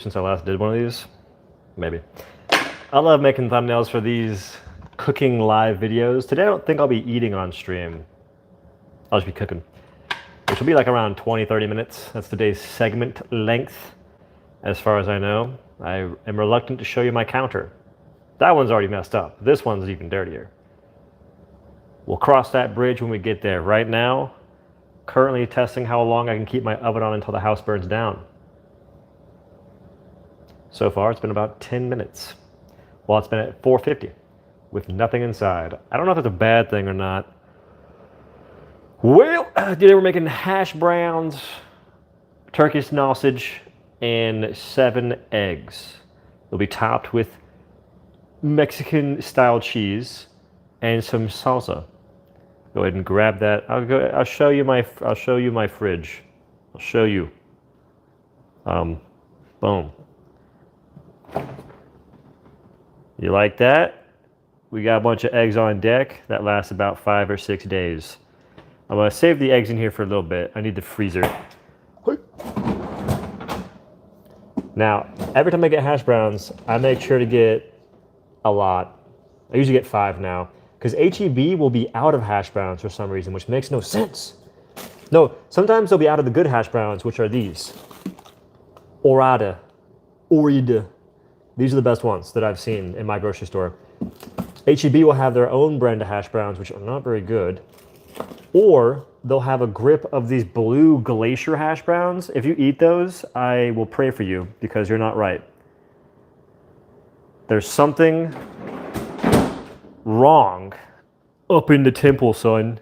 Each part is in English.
since I last did one of these. Maybe. I love making thumbnails for these cooking live videos. Today I don't think I'll be eating on stream. I'll just be cooking. Which will be like around 20-30 minutes. That's today's segment length, as far as I know. I am reluctant to show you my counter. That one's already messed up. This one's even dirtier. We'll cross that bridge when we get there. Right now, currently testing how long I can keep my oven on until the house burns down. So far, it's been about 10 minutes. Well, it's been at 450 with nothing inside. I don't know if that's a bad thing or not. Well, today we're making hash browns, turkey sausage, and 7 eggs. They'll be topped with Mexican-style cheese and some salsa. Go ahead and grab that. I'll show you my fridge. I'll show you. Boom. You like that? We got a bunch of eggs on deck. That lasts about 5 or 6 days. I'm gonna save the eggs in here for a little bit. I need the freezer. Now, every time I get hash browns, I make sure to get a lot. I usually get 5 now, because HEB will be out of hash browns for some reason, which makes no sense. No, sometimes they'll be out of the good hash browns, which are these. Orada. These are the best ones that I've seen in my grocery store. HEB will have their own brand of hash browns, which are not very good. Or they'll have a grip of these blue glacier hash browns. If you eat those, I will pray for you because you're not right. There's something wrong up in the temple, son.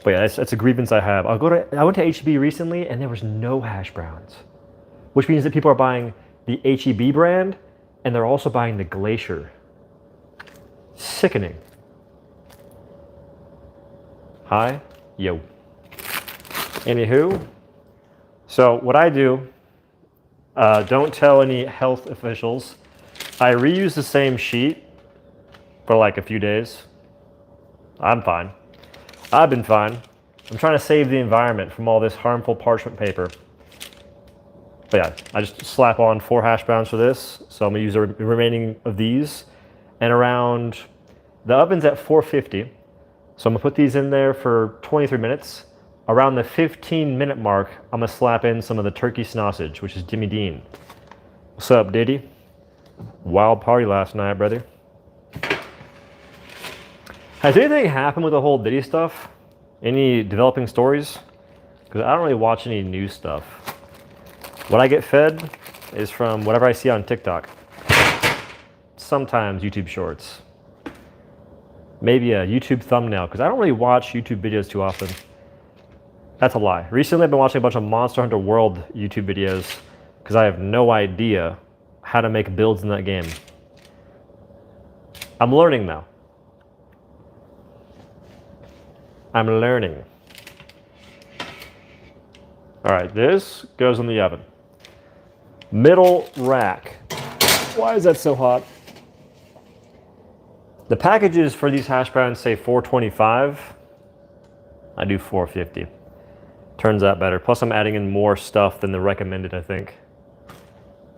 But yeah, that's a grievance I have. I went to HEB recently and there was no hash browns, which means that people are buying the HEB brand and they're also buying the glacier. Sickening. Hi, yo. Anywho, so what I do, don't tell any health officials. I reuse the same sheet for like a few days. I'm fine. I've been fine. I'm trying to save the environment from all this harmful parchment paper. But yeah, I just slap on 4 hash browns for this. So I'm gonna use the remaining of these. And around, the oven's at 450. So I'm gonna put these in there for 23 minutes. Around the 15-minute mark, I'm gonna slap in some of the turkey sausage, which is Jimmy Dean. What's up, Diddy? Wild party last night, brother. Has anything happened with the whole Diddy stuff? Any developing stories? Because I don't really watch any news stuff. What I get fed is from whatever I see on TikTok. Sometimes YouTube Shorts. Maybe a YouTube thumbnail, because I don't really watch YouTube videos too often. That's a lie. Recently I've been watching a bunch of Monster Hunter World YouTube videos because I have no idea how to make builds in that game. I'm learning now. I'm learning. All right, this goes in the oven. Middle rack. Why is that so hot? The packages for these hash browns say 425. I do 450. Turns out better. Plus I'm adding in more stuff than the recommended, I think.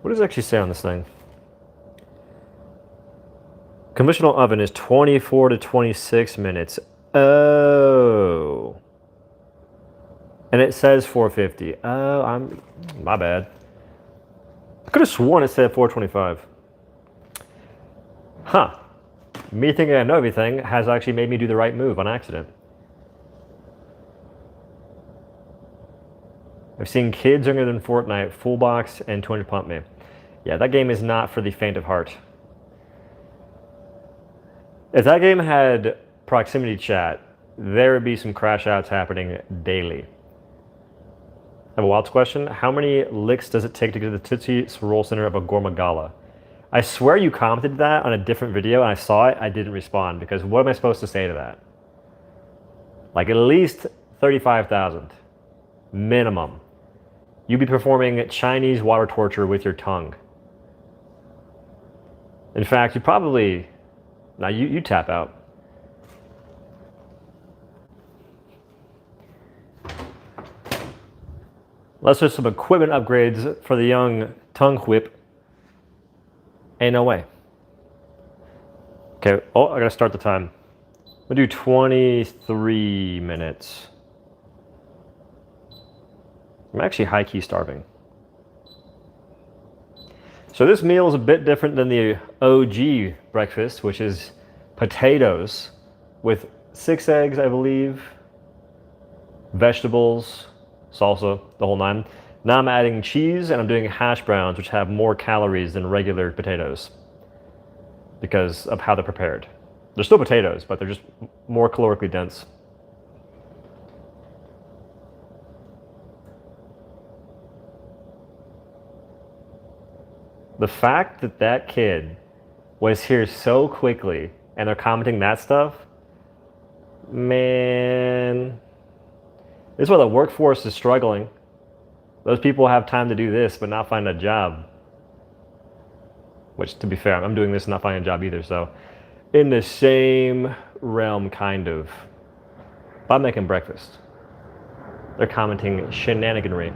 What does it actually say on this thing? Conventional oven is 24 to 26 minutes. Oh. And it says 450. Oh, my bad. I could have sworn it said 425. Huh. Me thinking I know everything has actually made me do the right move on accident. I've seen kids younger than Fortnite full box and 200 pump me. Yeah, that game is not for the faint of heart. If that game had proximity chat, there would be some crash outs happening daily. I have a wild question. How many licks does it take to get to the Tootsie Roll Center of a Gourmet Gala? I swear you commented that on a different video and I saw it, I didn't respond because what am I supposed to say to that? Like at least 35,000 minimum. You'd be performing Chinese water torture with your tongue. In fact, you probably, now you tap out. Unless there's some equipment upgrades for the young tongue whip. Ain't no way. Okay, oh, I gotta start the time. I'm gonna do 23 minutes. I'm actually high-key starving. So this meal is a bit different than the OG breakfast, which is potatoes with 6 eggs, I believe, vegetables, salsa, the whole nine. Now I'm adding cheese and I'm doing hash browns, which have more calories than regular potatoes because of how they're prepared. They're still potatoes, but they're just more calorically dense. The fact that that kid was here so quickly and they're commenting that stuff, man, this is why the workforce is struggling. Those people have time to do this but not find a job. Which, to be fair, I'm doing this and not finding a job either, so in the same realm, kind of. But I'm making breakfast. They're commenting shenaniganry.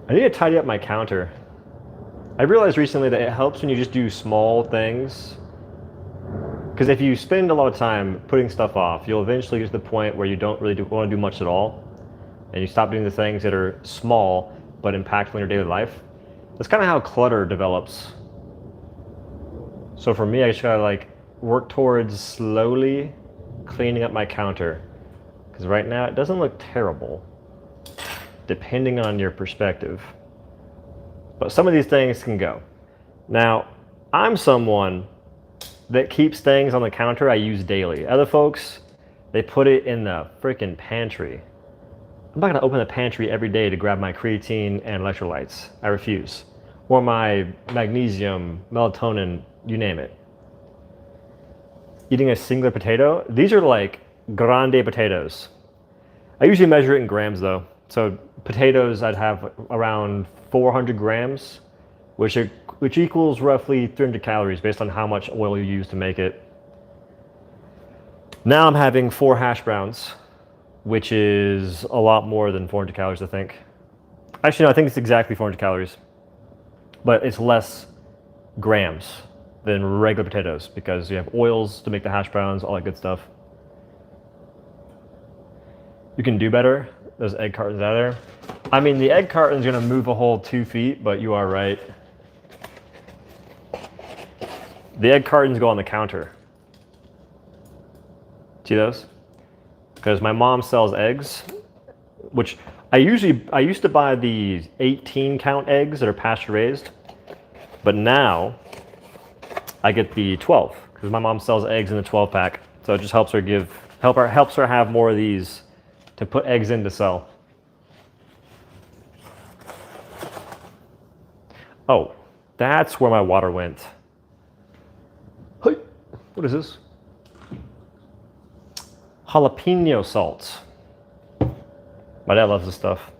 I need to tidy up my counter. I realized recently that it helps when you just do small things. Because if you spend a lot of time putting stuff off, you'll eventually get to the point where you don't really want to do much at all. And you stop doing the things that are small but impactful in your daily life. That's kind of how clutter develops. So for me, I just gotta like work towards slowly cleaning up my counter. Because right now it doesn't look terrible, depending on your perspective. But some of these things can go. Now, I'm someone that keeps things on the counter I use daily. Other folks, they put it in the freaking pantry. I'm not gonna open the pantry every day to grab my creatine and electrolytes. I refuse. Or my magnesium, melatonin, you name it. Eating a singular potato, these are like grande potatoes. I usually measure it in grams though. So potatoes, I'd have around 400 grams, which equals roughly 300 calories based on how much oil you use to make it. Now I'm having 4 hash browns, which is a lot more than 400 calories, I think. Actually, no, I think it's exactly 400 calories, but it's less grams than regular potatoes because you have oils to make the hash browns, all that good stuff. You can do better. Those egg cartons out of there. I mean, the egg carton's gonna move a whole 2 feet, but you are right. The egg cartons go on the counter. See those? Because my mom sells eggs, which I used to buy the 18 count eggs that are pasture raised, but now I get the 12 because my mom sells eggs in the 12 pack. So it just helps her have more of these to put eggs in to sell. Oh, that's where my water went. Hey, what is this? Jalapeno salts. My dad loves this stuff.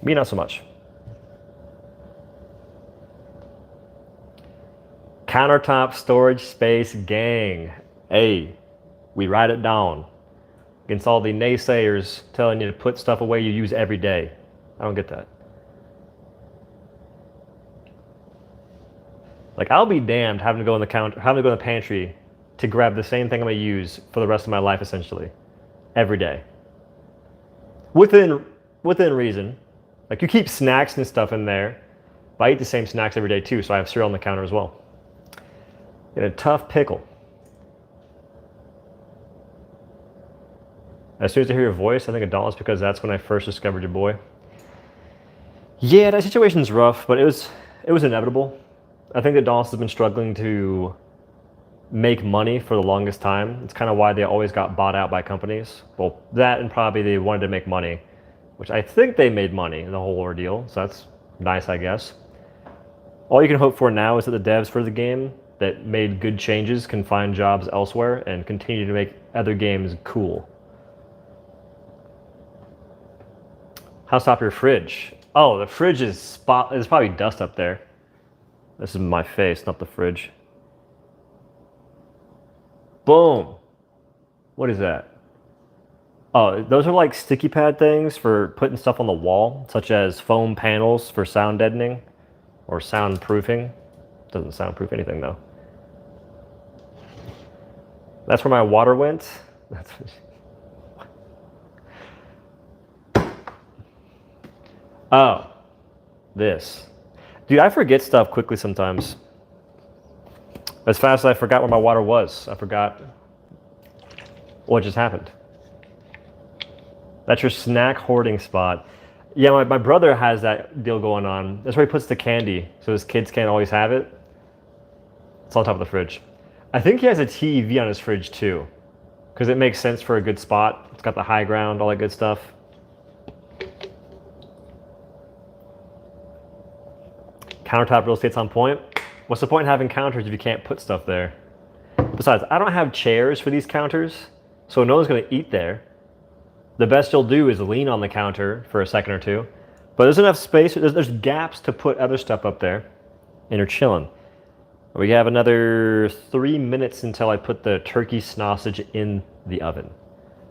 Me, not so much. Countertop storage space gang. Hey, we write it down. Against all the naysayers telling you to put stuff away you use every day. I don't get that. Like, I'll be damned having to go in the pantry to grab the same thing I'm gonna use for the rest of my life, essentially, every day. Within reason. Like, you keep snacks and stuff in there, but I eat the same snacks every day too, so I have cereal on the counter as well. Get a tough pickle. As soon as I hear your voice, I think of Dauntless because that's when I first discovered your boy. Yeah, that situation's rough, but it was inevitable. I think that Dauntless has been struggling to make money for the longest time. It's kind of why they always got bought out by companies. Well, that and probably they wanted to make money, which I think they made money in the whole ordeal, so that's nice, I guess. All you can hope for now is that the devs for the game that made good changes can find jobs elsewhere and continue to make other games cool. How stop your fridge? Oh, the fridge is there's probably dust up there. This is my face, not the fridge. Boom. What is that? Oh, those are like sticky pad things for putting stuff on the wall, such as foam panels for sound deadening or soundproofing. Doesn't soundproof anything though. That's where my water went. That's oh, this. Dude, I forget stuff quickly sometimes. As fast as I forgot where my water was, I forgot what just happened. That's your snack hoarding spot. Yeah, my brother has that deal going on. That's where he puts the candy, so his kids can't always have it. It's on top of the fridge. I think he has a TV on his fridge too, because it makes sense for a good spot. It's got the high ground, all that good stuff. Countertop real estate's on point. What's the point in having counters if you can't put stuff there? Besides, I don't have chairs for these counters, so no one's going to eat there. The best you'll do is lean on the counter for a second or two. But there's enough space, there's gaps to put other stuff up there, and you're chilling. We have another 3 minutes until I put the turkey sausage in the oven.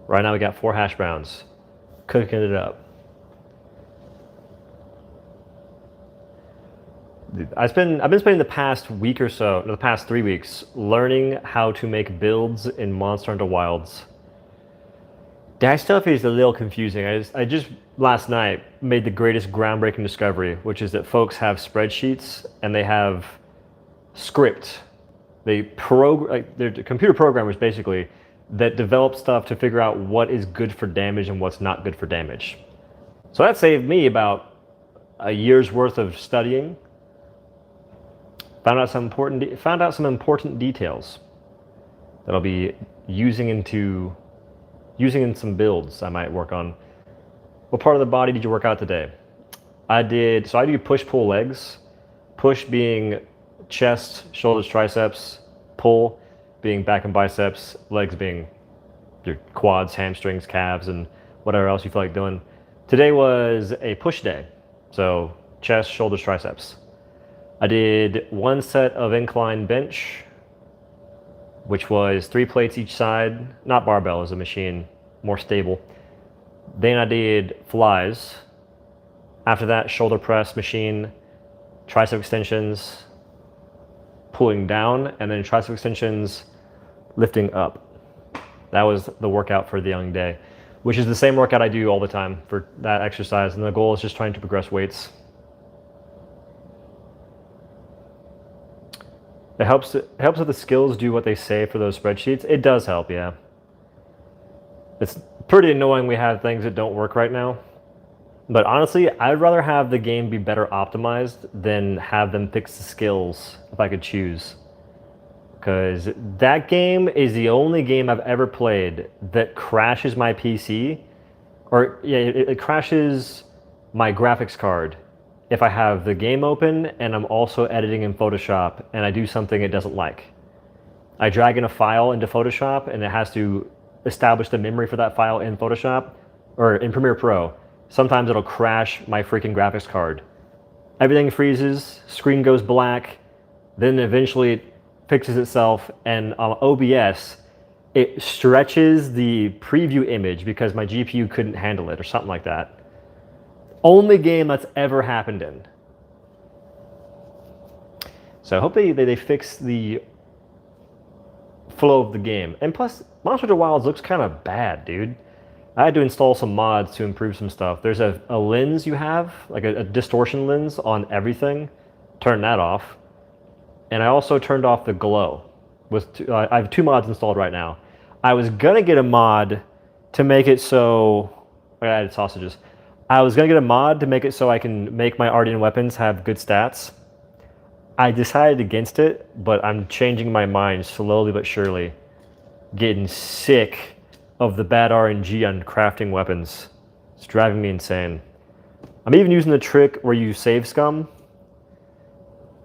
Right now we got 4 hash browns, cooking it up. I've been spending the past week or so, the past 3 weeks, learning how to make builds in Monster Hunter Wilds. That stuff is a little confusing. I just last night made the greatest groundbreaking discovery, which is that folks have spreadsheets and they have script. They're computer programmers basically that develop stuff to figure out what is good for damage and what's not good for damage. So that saved me about a year's worth of studying. Found out some important details that I'll be using in some builds I might work on. What part of the body did you work out today? I do push-pull legs. Push being chest, shoulders, triceps. Pull being back and biceps. Legs being your quads, hamstrings, calves, and whatever else you feel like doing. Today was a push day. So chest, shoulders, triceps. I did 1 set of incline bench, which was 3 plates each side. Not barbell, as a machine, more stable. Then I did flies. After that, shoulder press machine, tricep extensions, pulling down, and then tricep extensions, lifting up. That was the workout for the young day, which is the same workout I do all the time for that exercise. And the goal is just trying to progress weights. It helps that the skills do what they say for those spreadsheets. It does help, yeah. It's pretty annoying we have things that don't work right now. But honestly, I'd rather have the game be better optimized than have them fix the skills if I could choose. Because that game is the only game I've ever played that crashes my PC. Or, yeah, it crashes my graphics card if I have the game open and I'm also editing in Photoshop and I do something it doesn't like. I drag in a file into Photoshop and it has to establish the memory for that file in Photoshop or in Premiere Pro. Sometimes it'll crash my freaking graphics card. Everything freezes, screen goes black, then eventually it fixes itself, and on OBS, it stretches the preview image because my GPU couldn't handle it or something like that. Only game that's ever happened in. So I hope they fix the flow of the game. And plus, Monster Hunter Wilds looks kind of bad, dude. I had to install some mods to improve some stuff. There's a lens you have, like a distortion lens on everything. Turn that off. And I also turned off the glow. I have 2 mods installed right now. I was gonna get a mod to make it so I added sausages. I was gonna get a mod to make it so I can make my Ardian weapons have good stats. I decided against it, but I'm changing my mind slowly but surely. Getting sick of the bad RNG on crafting weapons. It's driving me insane. I'm even using the trick where you save scum,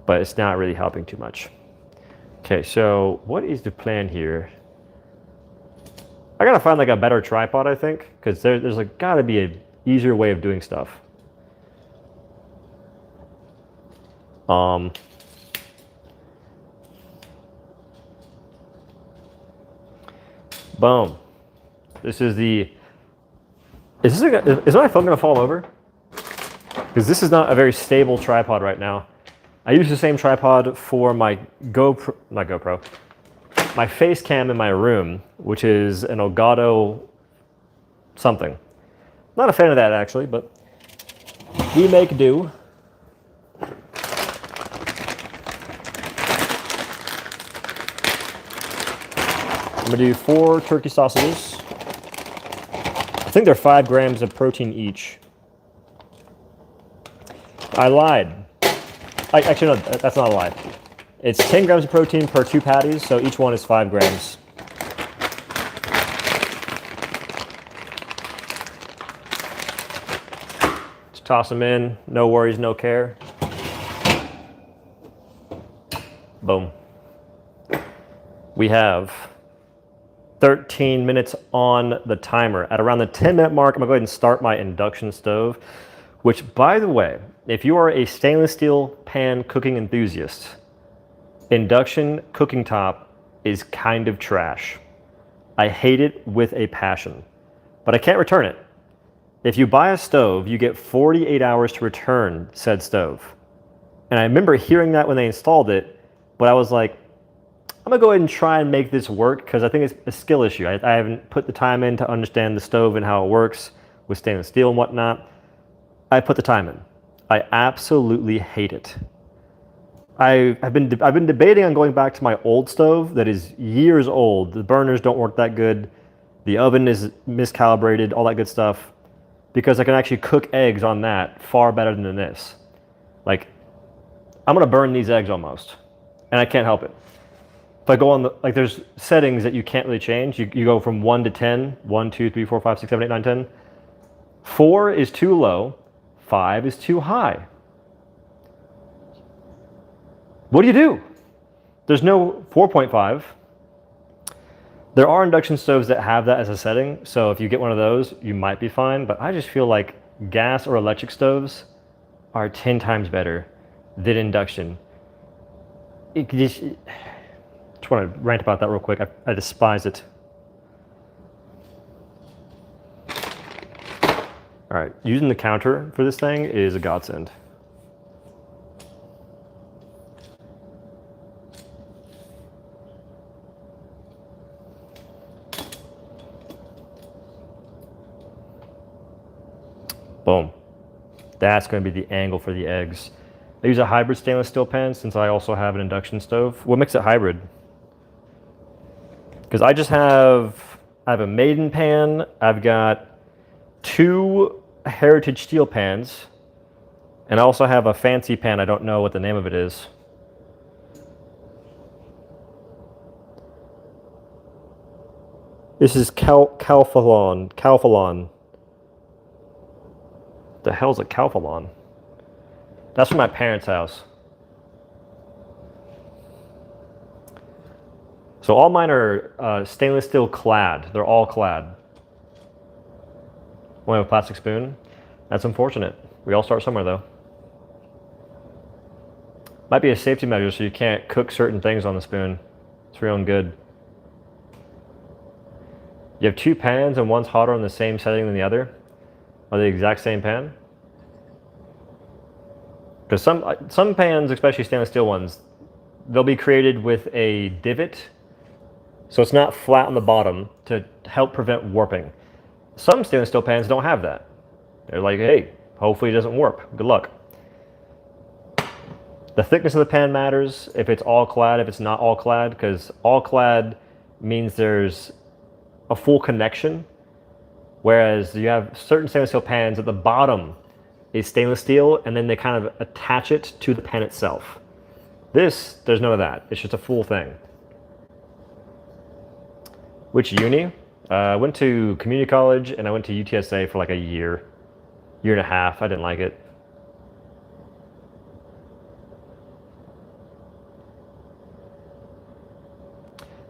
but it's not really helping too much. Okay, so what is the plan here? I gotta find like a better tripod, I think, because there's like gotta be a easier way of doing stuff. Boom. This is the Is my phone gonna fall over? Because this is not a very stable tripod right now. I use the same tripod for my not GoPro, my face cam in my room, which is an Elgato something. Not a fan of that actually, but we make do. I'm gonna do 4 turkey sausages. I think they're 5 grams of protein each. I lied. Actually, no, that's not a lie. It's 10 grams of protein per 2 patties, so each one is 5 grams. Just toss them in, no worries, no care. Boom. We have 13 minutes on the timer. At around the 10-minute mark, I'm gonna go ahead and start my induction stove, which, by the way, if you are a stainless steel pan cooking enthusiast, induction cooking top is kind of trash. I hate it with a passion, but I can't return it. If you buy a stove, you get 48 hours to return said stove. And I remember hearing that when they installed it, but I was like, I'm gonna go ahead and try and make this work because I think it's a skill issue. I haven't put the time in to understand the stove and how it works with stainless steel and whatnot. I put the time in. I absolutely hate it. I've been debating on going back to my old stove that is years old. The burners don't work that good. The oven is miscalibrated, all that good stuff, because I can actually cook eggs on that far better than this. Like, I'm gonna burn these eggs almost, and I can't help it. If I go on the, like, there's settings that you can't really change. You go from 1 to 10, 1, 2, 3, 4, 5, 6, 7, 8, 9, 10. 4 is too low, 5 is too high. What do you do? There's no 4.5. There are induction stoves that have that as a setting, so if you get one of those, you might be fine, but I just feel like gas or electric stoves are 10 times better than induction. Just want to rant about that real quick. I despise it. All right, using the counter for this thing is a godsend. Boom. That's going to be the angle for the eggs. I use a hybrid stainless steel pan since I also have an induction stove. What makes it hybrid? Because I have a maiden pan, I've got 2 heritage steel pans, and I also have a fancy pan. I don't know what the name of it is. This is Calphalon. The hell's a Calphalon? That's from my parents' house. So all mine are stainless steel clad. They're all clad. Only have a plastic spoon. That's unfortunate. We all start somewhere though. Might be a safety measure so you can't cook certain things on the spoon. It's for your own good. You have 2 pans and one's hotter on the same setting than the other. Are they the exact same pan? Because some pans, especially stainless steel ones, they'll be created with a divot, so it's not flat on the bottom to help prevent warping. Some stainless steel pans don't have that. They're like, hey, hopefully it doesn't warp. Good luck. The thickness of the pan matters, if it's all clad, if it's not all clad, because all clad means there's a full connection. Whereas you have certain stainless steel pans at the bottom is stainless steel, and then they kind of attach it to the pan itself. This, there's none of that. It's just a full thing. Which uni? I went to community college, and I went to UTSA for like a year and a half. I didn't like it.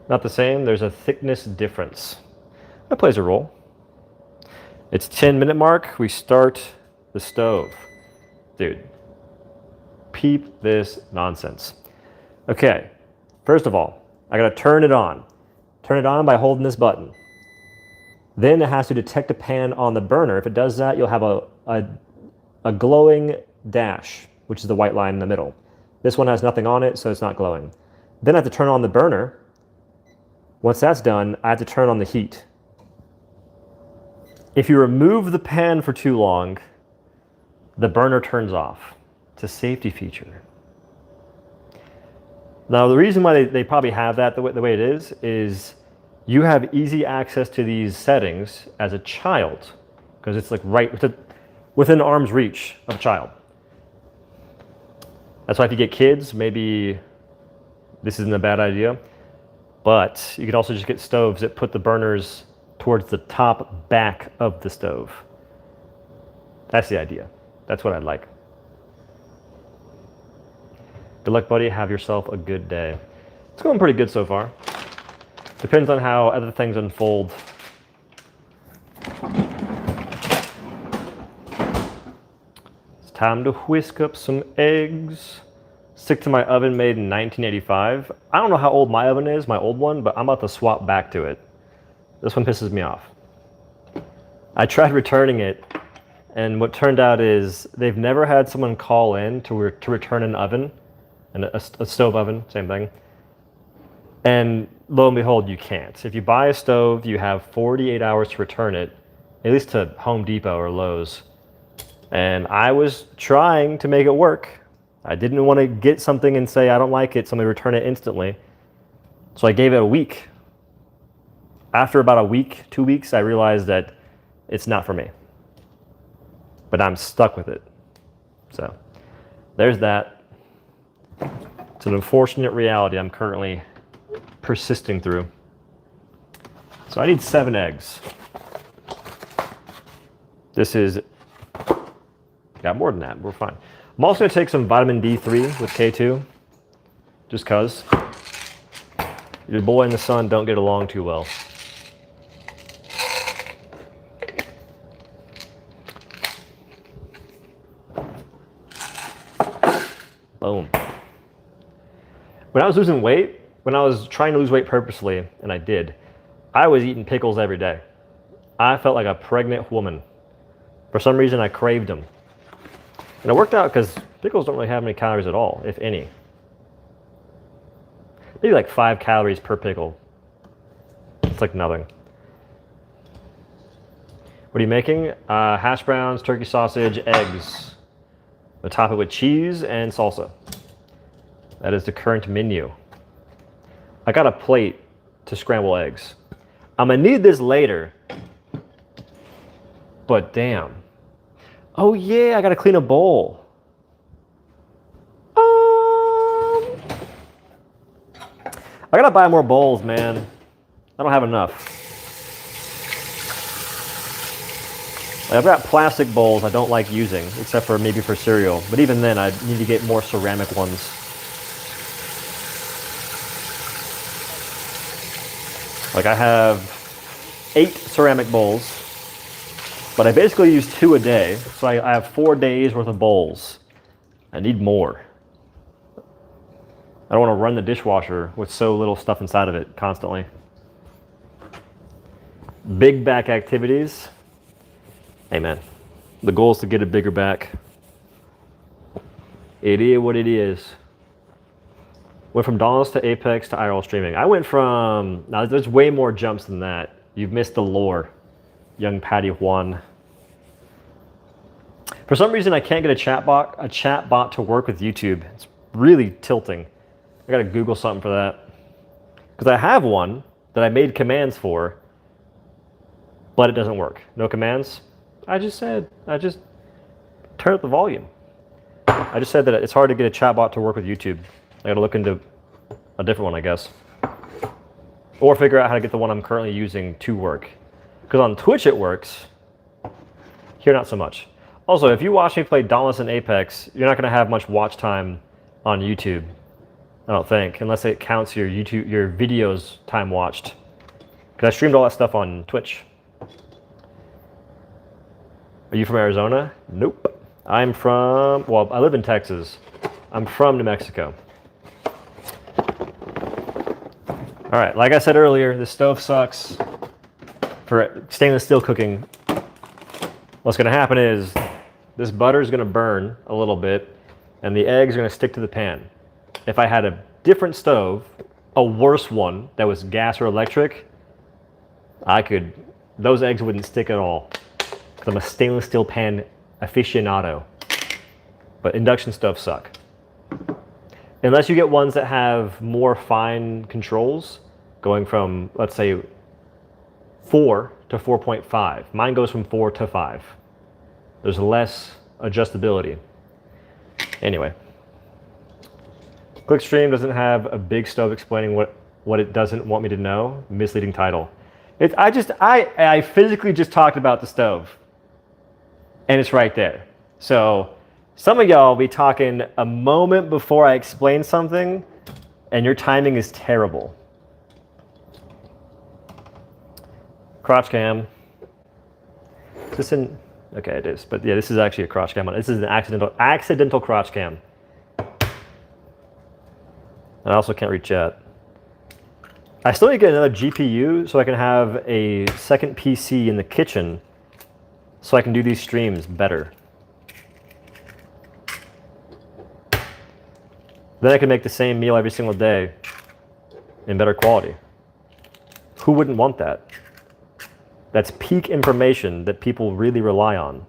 Not the same. There's a thickness difference. That plays a role. It's 10-minute mark. We start the stove. Dude, peep this nonsense. Okay, first of all, I gotta turn it on. Turn it on by holding this button. Then it has to detect a pan on the burner. If it does that, you'll have a glowing dash, which is the white line in the middle. This one has nothing on it, so it's not glowing. Then I have to turn on the burner. Once that's done, I have to turn on the heat. If you remove the pan for too long, the burner turns off. It's a safety feature. Now, the reason why they probably have that the way it is you have easy access to these settings as a child, because it's like right within arm's reach of a child. That's why if you get kids, maybe this isn't a bad idea, but you could also just get stoves that put the burners towards the top back of the stove. That's the idea. That's what I'd like. Good luck, buddy. Have yourself a good day. It's going pretty good so far. Depends on how other things unfold. It's time to whisk up some eggs. Stick to my oven made in 1985. I don't know how old my oven is, my old one, but I'm about to swap back to it. This one pisses me off. I tried returning it, and what turned out is they've never had someone call in to return an oven, and a stove oven, same thing. And lo and behold, you can't. If you buy a stove, you have 48 hours to return it, at least to Home Depot or Lowe's. And I was trying to make it work. I didn't want to get something and say I don't like it, so I'm going to return it instantly. So I gave it a week. After about a week, 2 weeks, I realized that it's not for me. But I'm stuck with it. So there's that. It's an unfortunate reality I'm currently persisting through. So I need 7 eggs. This is, got more than that, we're fine. I'm also gonna take some vitamin D3 with K2, just cause. Your boy and the sun don't get along too well. Boom. When I was losing weight, when I was trying to lose weight purposely, and I did, I was eating pickles every day. I felt like a pregnant woman. For some reason, I craved them. And it worked out because pickles don't really have any calories at all, if any. Maybe like 5 calories per pickle. It's like nothing. What are you making? Hash browns, turkey sausage, eggs. We'll top it with cheese and salsa. That is the current menu. I got a plate to scramble eggs. I'm gonna need this later, but damn. Oh yeah, I gotta clean a bowl. I gotta buy more bowls, man. I don't have enough. I've got plastic bowls I don't like using, except for maybe for cereal. But even then, I need to get more ceramic ones. Like I have 8 ceramic bowls, but I basically use 2 a day. So I have 4 days worth of bowls. I need more. I don't want to run the dishwasher with so little stuff inside of it constantly. Big back activities. Hey man, the goal is to get a bigger back. It is what it is. Went from Dauntless to Apex to IRL streaming. I went from, now there's way more jumps than that. You've missed the lore, young Patty Juan. For some reason I can't get a chat bot to work with YouTube. It's really tilting. I gotta Google something for that. Because I have one that I made commands for, but it doesn't work. No commands. I just turn up the volume. I just said that it's hard to get a chatbot to work with YouTube. I gotta look into a different one, I guess. Or figure out how to get the one I'm currently using to work. Because on Twitch it works. Here, not so much. Also, if you watch me play Dauntless and Apex, you're not gonna have much watch time on YouTube. I don't think, unless it counts your videos time watched. Because I streamed all that stuff on Twitch. Are you from Arizona? Nope. I'm from, well, I live in Texas. I'm from New Mexico. All right, like I said earlier, this stove sucks for stainless steel cooking, what's going to happen is this butter is going to burn a little bit and the eggs are going to stick to the pan. If I had a different stove, a worse one that was gas or electric, those eggs wouldn't stick at all. Because I'm a stainless steel pan aficionado. But induction stoves suck. Unless you get ones that have more fine controls, going from, let's say, 4 to 4.5. Mine goes from 4 to 5. There's less adjustability. Anyway. Clickstream doesn't have a big stove explaining what it doesn't want me to know. Misleading title. I physically just talked about the stove. And it's right there. So some of y'all be talking a moment before I explain something, and your timing is terrible. Crotch cam. Is this in? Okay, it is. But yeah, this is actually a crotch cam. This is an accidental crotch cam. I also can't read chat. I still need to get another GPU so I can have a second PC in the kitchen so I can do these streams better. Then I can make the same meal every single day in better quality. Who wouldn't want that? That's peak information that people really rely on.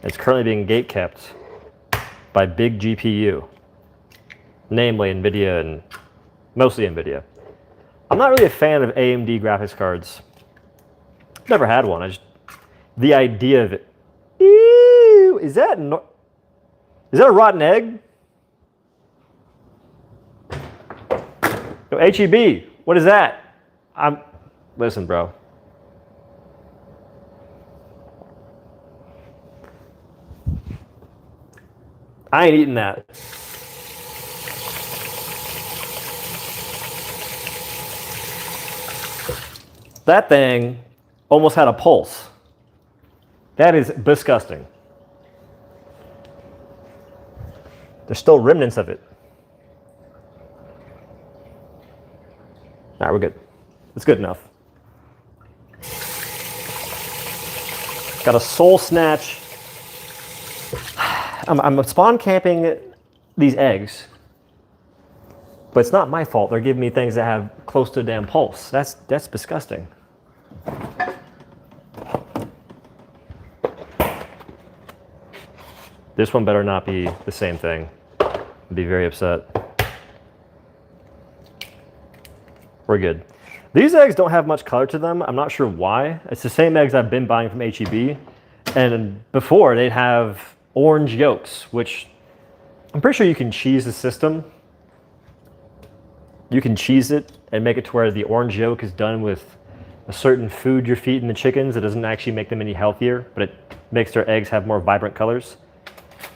It's currently being gatekept by big GPU, namely NVIDIA and mostly NVIDIA. I'm not really a fan of AMD graphics cards. Never had one. The idea of it. Ew, is that a rotten egg? Yo, HEB, what is that? Listen, bro. I ain't eating that. That thing almost had a pulse. That is disgusting. There's still remnants of it. All right, we're good. It's good enough. Got a soul snatch. I'm spawn camping these eggs, but it's not my fault. They're giving me things that have close to a damn pulse. That's disgusting. This one better not be the same thing. I'd be very upset. We're good. These eggs don't have much color to them. I'm not sure why. It's the same eggs I've been buying from HEB. And before, they'd have orange yolks, which I'm pretty sure you can cheese the system. You can cheese it and make it to where the orange yolk is done with a certain food you're feeding the chickens. It doesn't actually make them any healthier, but it makes their eggs have more vibrant colors.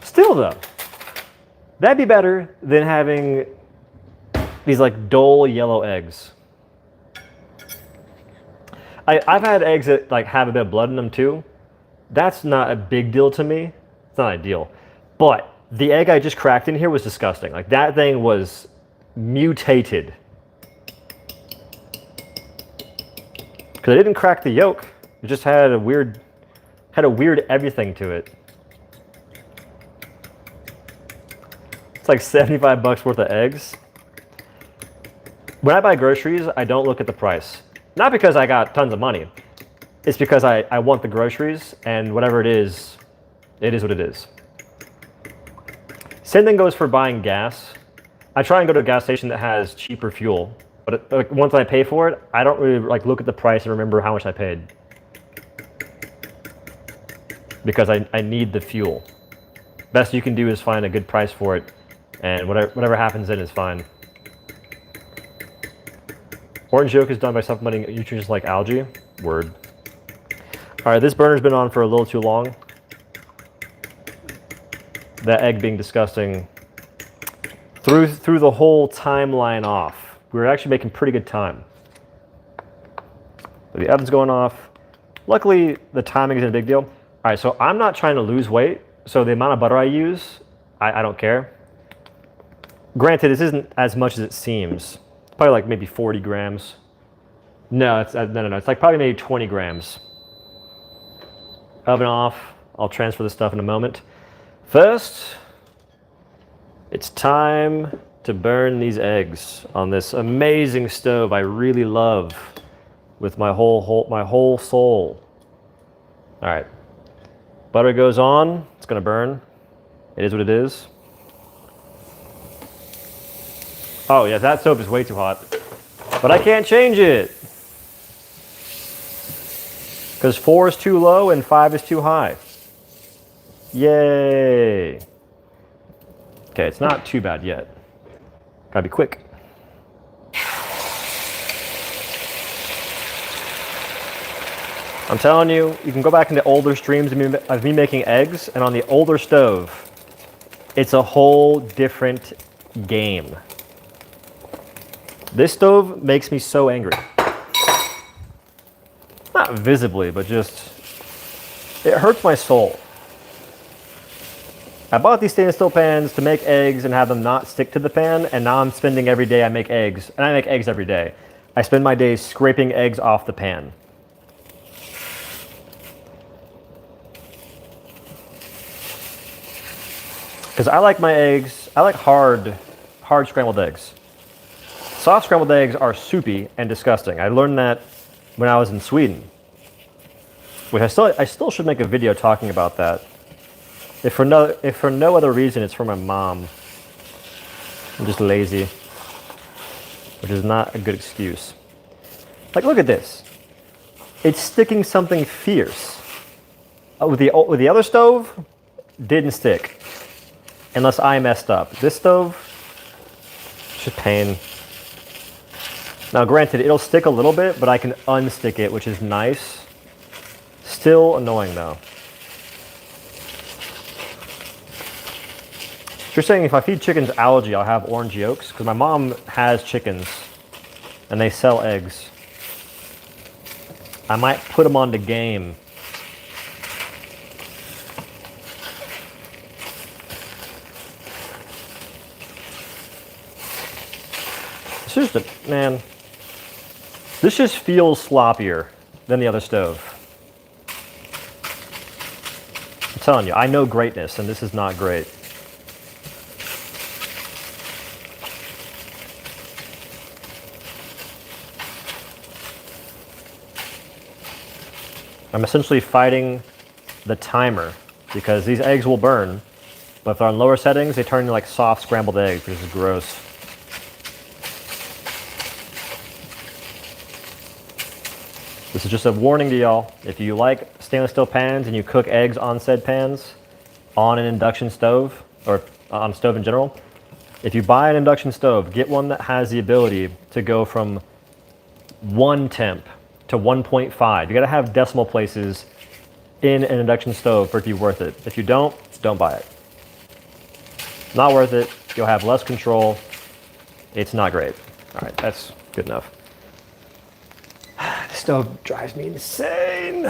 Still though, that'd be better than having these like dull yellow eggs. I've had eggs that like have a bit of blood in them too. That's not a big deal to me. It's not ideal. But the egg I just cracked in here was disgusting. Like that thing was mutated. Because I didn't crack the yolk. It just had a weird everything to it. It's like 75 bucks worth of eggs. When I buy groceries, I don't look at the price. Not because I got tons of money. It's because I want the groceries, and whatever it is what it is. Same thing goes for buying gas. I try and go to a gas station that has cheaper fuel, but once I pay for it, I don't really like look at the price and remember how much I paid. Because I need the fuel. Best you can do is find a good price for it, and whatever happens then is fine. Orange yolk is done by supplementing nutrients like algae. Word. All right, this burner's been on for a little too long. That egg being disgusting. Through the whole timeline off, we were actually making pretty good time. But the oven's going off. Luckily, the timing isn't a big deal. All right, so I'm not trying to lose weight, so the amount of butter I use, I don't care. Granted, this isn't as much as it seems. Probably like maybe 40 grams. No, it's no. It's like probably maybe 20 grams. Oven off. I'll transfer this stuff in a moment. First, it's time to burn these eggs on this amazing stove I really love with my whole soul. All right. Butter goes on. It's gonna burn. It is what it is. Oh yeah, that stove is way too hot. But I can't change it. Because 4 is too low and 5 is too high. Yay. Okay, it's not too bad yet. Gotta be quick. I'm telling you, you can go back into older streams of me making eggs, and on the older stove, it's a whole different game. This stove makes me so angry. Not visibly, but just, it hurts my soul. I bought these stainless steel pans to make eggs and have them not stick to the pan, and now I'm spending every day I make eggs, and I make eggs every day. I spend my days scraping eggs off the pan. Because I like my eggs, I like hard scrambled eggs. Soft scrambled eggs are soupy and disgusting. I learned that when I was in Sweden. Which I still should make a video talking about that. If for no other reason, it's for my mom. I'm just lazy. Which is not a good excuse. Like, look at this. It's sticking something fierce. With the other stove, didn't stick. Unless I messed up. This stove, it's just pain. Now granted, it'll stick a little bit, but I can unstick it, which is nice. Still annoying though. So you're saying if I feed chickens algae, I'll have orange yolks? Because my mom has chickens, and they sell eggs. I might put them on the game. This just, man, this just feels sloppier than the other stove. I'm telling you, I know greatness, and this is not great. I'm essentially fighting the timer because these eggs will burn, but if they're on lower settings, they turn into like soft scrambled eggs, which is gross. This is just a warning to y'all. If you like stainless steel pans and you cook eggs on said pans, on an induction stove, or on a stove in general, if you buy an induction stove, get one that has the ability to go from 1 temp to 1.5. You gotta have decimal places in an induction stove for it to be worth it. If you don't buy it. Not worth it. You'll have less control. It's not great. All right, that's good enough. The stove drives me insane.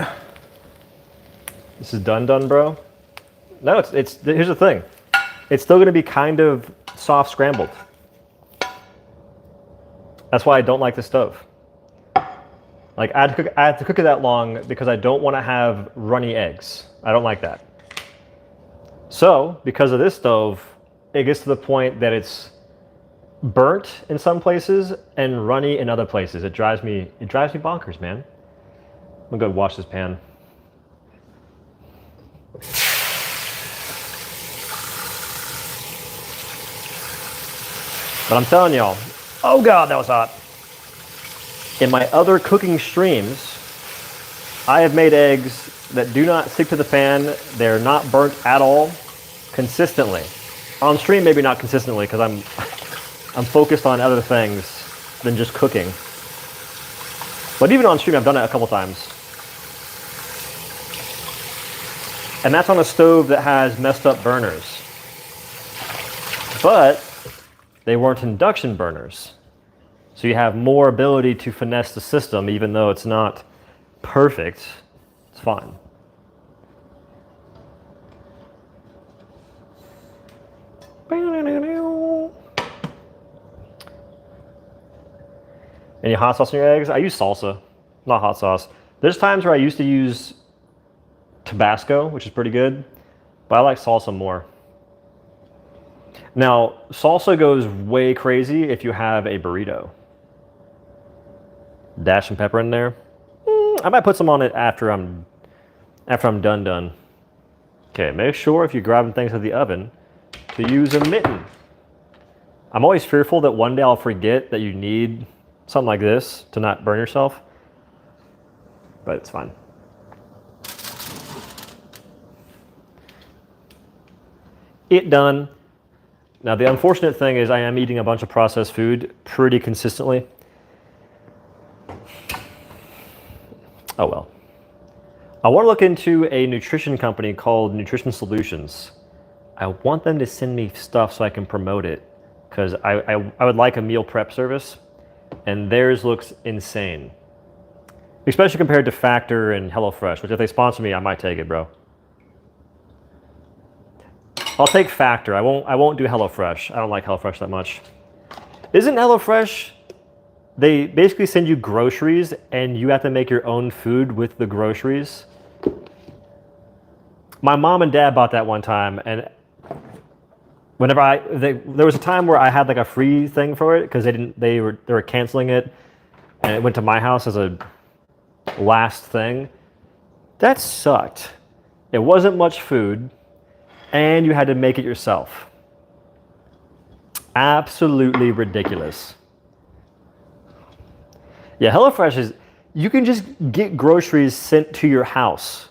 This is done, bro. No, it's here's the thing. It's still gonna be kind of soft scrambled. That's why I don't like the stove. Like I had to cook it that long because I don't want to have runny eggs. I don't like that. So because of this stove, it gets to the point that it's burnt in some places and runny in other places. It drives me bonkers, man. I'm gonna go wash this pan. But I'm telling y'all, oh God, that was hot. In my other cooking streams, I have made eggs that do not stick to the pan. They're not burnt at all, consistently. On stream, maybe not consistently, because I'm focused on other things than just cooking. But even on stream, I've done it a couple times. And that's on a stove that has messed up burners. But they weren't induction burners. So you have more ability to finesse the system, even though it's not perfect. It's fine. Any hot sauce in your eggs? I use salsa, not hot sauce. There's times where I used to use Tabasco, which is pretty good, but I like salsa more. Now, salsa goes way crazy if you have a burrito. Dash some pepper in there. I might put some on it after I'm done. Okay, make sure if you're grabbing things out of the oven to use a mitten. I'm always fearful that one day I'll forget that you need something like this to not burn yourself, but it's fine. It done. Now the unfortunate thing is I am eating a bunch of processed food pretty consistently. Oh well. I want to look into a nutrition company called Nutrition Solutions. I want them to send me stuff so I can promote it, because I would like a meal prep service, and theirs looks insane. Especially compared to Factor and HelloFresh, which if they sponsor me, I might take it, bro. I'll take Factor. I won't do HelloFresh. I don't like HelloFresh that much. Isn't HelloFresh, they basically send you groceries and you have to make your own food with the groceries? My mom and dad bought that one time, and whenever there was a time where I had like a free thing for it because they were canceling it, and it went to my house as a last thing. That sucked. It wasn't much food, and you had to make it yourself. Absolutely ridiculous. Yeah, HelloFresh is, you can just get groceries sent to your house.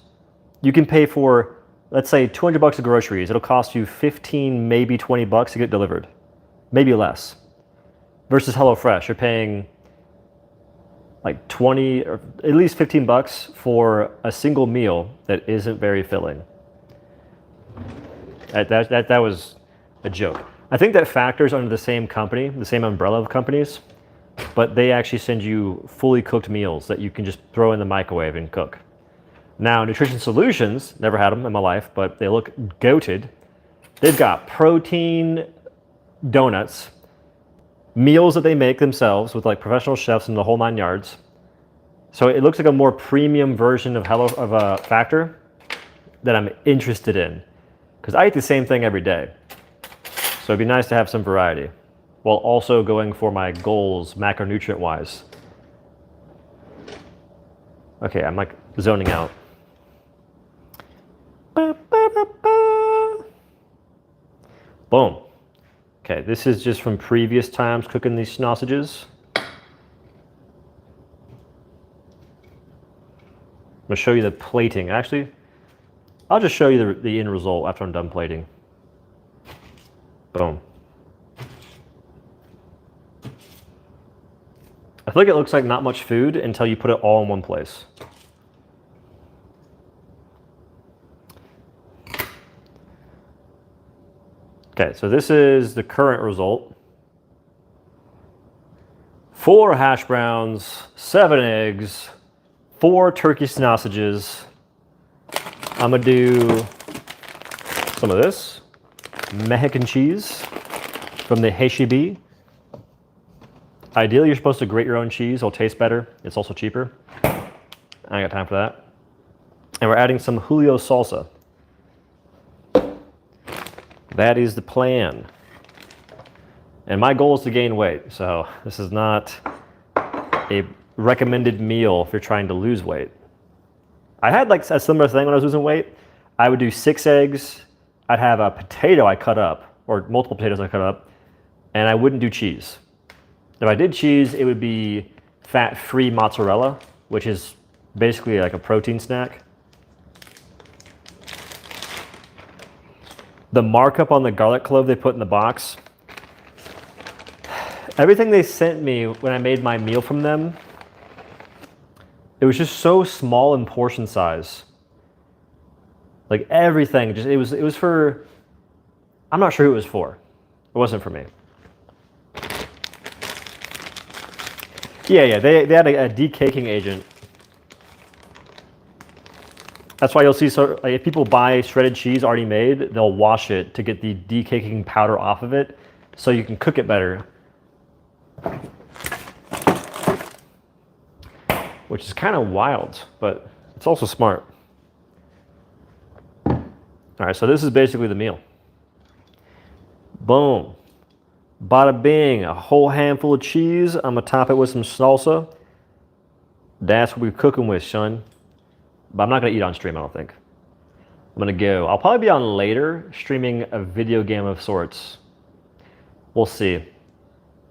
You can pay for, let's say, $200 of groceries. It'll cost you 15, maybe 20 bucks to get delivered. Maybe less. Versus HelloFresh, you're paying like 20 or at least 15 bucks for a single meal that isn't very filling. That was a joke. I think that Factor's under the same company, the same umbrella of companies, but they actually send you fully cooked meals that you can just throw in the microwave and cook. Now, Nutrition Solutions, never had them in my life, but they look goated. They've got protein donuts, meals that they make themselves with like professional chefs and the whole 9 yards. So it looks like a more premium version of Factor that I'm interested in, because I eat the same thing every day. So it'd be nice to have some variety while also going for my goals macronutrient-wise. Okay, I'm like zoning out. Boom. Okay, this is just from previous times cooking these sausages. I'm gonna show you the plating. Actually, I'll just show you the end result after I'm done plating. Boom. I feel like it looks like not much food until you put it all in one place. Okay, so this is the current result. 4 hash browns, 7 eggs, 4 turkey sausages. I'm gonna do some of this Mexican cheese from the H-E-B. Ideally, you're supposed to grate your own cheese. It'll taste better. It's also cheaper. I ain't got time for that. And we're adding some Julio salsa. That is the plan. And my goal is to gain weight, so this is not a recommended meal if you're trying to lose weight. I had like a similar thing when I was losing weight. I would do 6 eggs. I'd have a potato I cut up, or multiple potatoes I cut up, and I wouldn't do cheese. If I did cheese, it would be fat-free mozzarella, which is basically like a protein snack. The markup on the garlic clove they put in the box, everything they sent me when I made my meal from them, it was just so small in portion size. Like everything, just it was for, I'm not sure who it was for. It wasn't for me. Yeah, they had a decaking agent. That's why you'll see, so like, if people buy shredded cheese already made, they'll wash it to get the decaking powder off of it so you can cook it better. which is kind of wild, but it's also smart. All right, so this is basically the meal. Boom. Bada bing, a whole handful of cheese. I'm gonna top it with some salsa. That's what we're cooking with, son. But I'm not gonna eat on stream, I don't think. I'm gonna go. I'll probably be on later, streaming a video game of sorts. We'll see.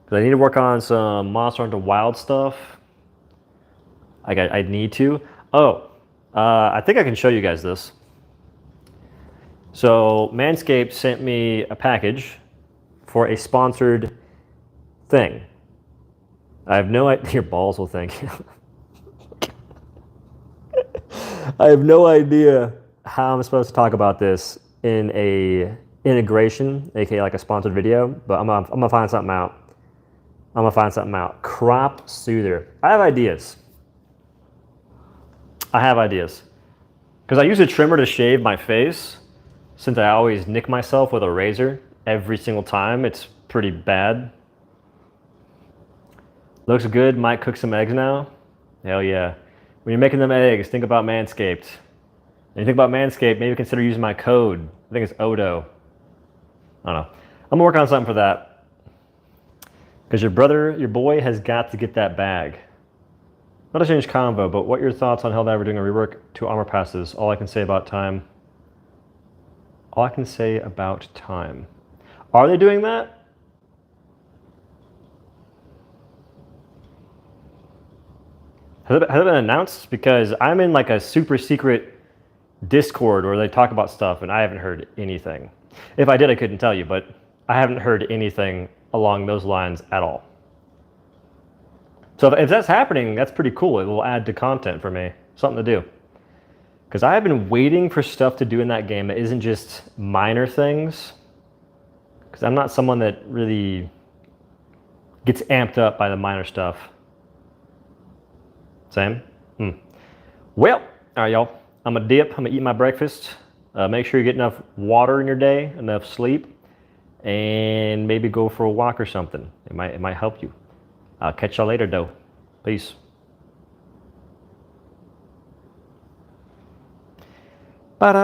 Because I need to work on some Monster Hunter Wild stuff. I need to. Oh, I think I can show you guys this. So Manscaped sent me a package for a sponsored thing. I have no idea. Your balls will thank you. I have no idea how I'm supposed to talk about this in a integration, aka like a sponsored video, but I'm gonna find something out. I'm gonna find something out. Crop soother. I have ideas. Because I use a trimmer to shave my face, since I always nick myself with a razor every single time. It's pretty bad. Looks good. Might cook some eggs now. Hell yeah. When you're making them eggs, think about Manscaped. And you think about Manscaped, maybe consider using my code. I think it's Odo. I don't know. I'm gonna work on something for that. Because your boy has got to get that bag. Not a change convo, but what are your thoughts on how they were doing a rework to armor passes? All I can say about time. Are they doing that? Has it been announced? Because I'm in like a super secret Discord where they talk about stuff and I haven't heard anything. If I did, I couldn't tell you, but I haven't heard anything along those lines at all. So if that's happening, that's pretty cool. It will add to content for me. Something to do. Because I have been waiting for stuff to do in that game that isn't just minor things. Because I'm not someone that really gets amped up by the minor stuff. Same? Well, all right, y'all. I'm going to dip. I'm going to eat my breakfast. Make sure you get enough water in your day, enough sleep, and maybe go for a walk or something. It might help you. I'll catch y'all later, though. Peace. Ba-da.